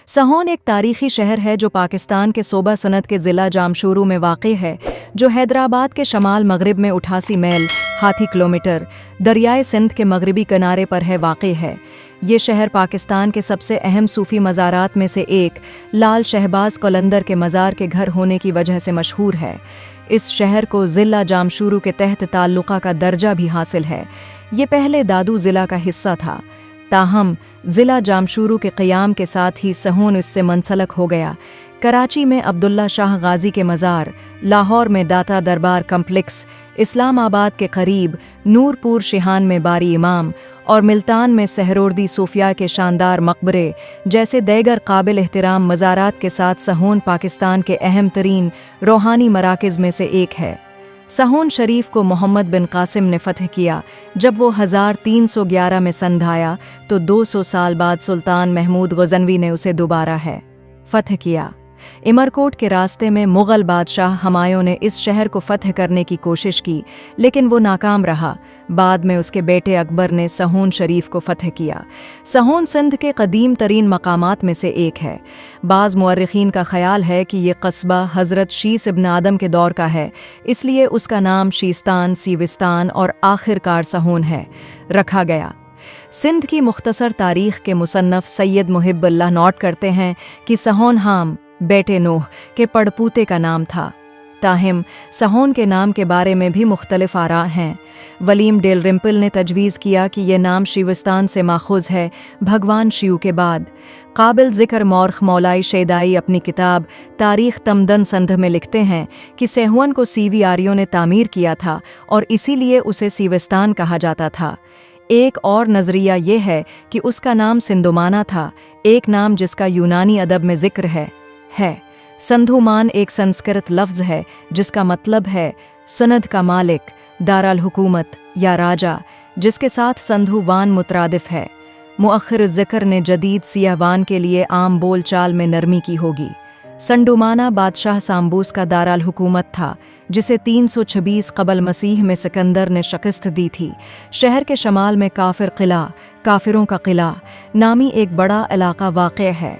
سہون ایک تاریخی شہر ہے جو پاکستان کے صوبہ سند کے ضلع جامشورو میں واقع ہے، جو حیدرآباد کے شمال مغرب میں 88 میل (80 کلومیٹر) دریائے سندھ کے مغربی کنارے پر واقع ہے۔ یہ شہر پاکستان کے سب سے اہم صوفی مزارات میں سے ایک لال شہباز قلندر کے مزار کے گھر ہونے کی وجہ سے مشہور ہے۔ اس شہر کو ضلع جامشورو کے تحت تعلقہ کا درجہ بھی حاصل ہے۔ یہ پہلے دادو ضلع کا حصہ تھا، تاہم ضلع جامشورو کے قیام کے ساتھ ہی سہون اس سے منسلک ہو گیا۔ کراچی میں عبداللہ شاہ غازی کے مزار، لاہور میں داتا دربار کمپلیکس، اسلام آباد کے قریب نورپور شیحان میں باری امام اور ملتان میں سہروردی صوفیاء کے شاندار مقبرے جیسے دیگر قابل احترام مزارات کے ساتھ سہون پاکستان کے اہم ترین روحانی مراکز میں سے ایک ہے۔ سہون شریف کو محمد بن قاسم نے فتح کیا جب وہ 1311 میں سندھ آیا تو 200 سال بعد سلطان محمود غزنوی نے اسے دوبارہ فتح کیا۔ امرکوٹ کے راستے میں مغل بادشاہ ہمایوں نے اس شہر کو فتح کرنے کی کوشش کی لیکن وہ ناکام رہا۔ بعد میں اس کے بیٹے اکبر نے سہون شریف کو فتح کیا۔ سہون سندھ کے قدیم ترین مقامات میں سے ایک ہے۔ بعض مورخین کا خیال ہے کہ یہ قصبہ حضرت شیس ابن آدم کے دور کا ہے، اس لیے اس کا نام شیستان، سیوستان اور آخر کار سہون رکھا گیا۔ سندھ کی مختصر تاریخ کے مصنف سید محب اللہ نوٹ کرتے ہیں کہ سہون حام بیٹے نوح کے پڑپوتے کا نام تھا، تاہم سہون کے نام کے بارے میں بھی مختلف آراء ہیں۔ ولیم ڈیل رمپل نے تجویز کیا کہ یہ نام شیوستان سے ماخوذ ہے، بھگوان شیو کے بعد۔ قابل ذکر مورخ مولائی شیدائی اپنی کتاب تاریخ تمدن سندھ میں لکھتے ہیں کہ سیہون کو سیوی آریوں نے تعمیر کیا تھا اور اسی لیے اسے سیوستان کہا جاتا تھا۔ ایک اور نظریہ یہ ہے کہ اس کا نام سندھومانا تھا، ایک نام جس کا یونانی ادب میں ذکر ہے۔ سندھومان ایک سنسکرت لفظ ہے جس کا مطلب ہے سند کا مالک، دارالحکومت یا راجا، جس کے ساتھ سندھووان مترادف ہے۔ مؤخر ذکر نے جدید سیاہوان کے لیے عام بول چال میں نرمی کی ہوگی۔ سنڈومانا بادشاہ سامبوس کا دارالحکومت تھا جسے 326 قبل مسیح میں سکندر نے شکست دی تھی۔ شہر کے شمال میں کافر قلعہ، کافروں کا قلعہ نامی ایک بڑا علاقہ واقع ہے۔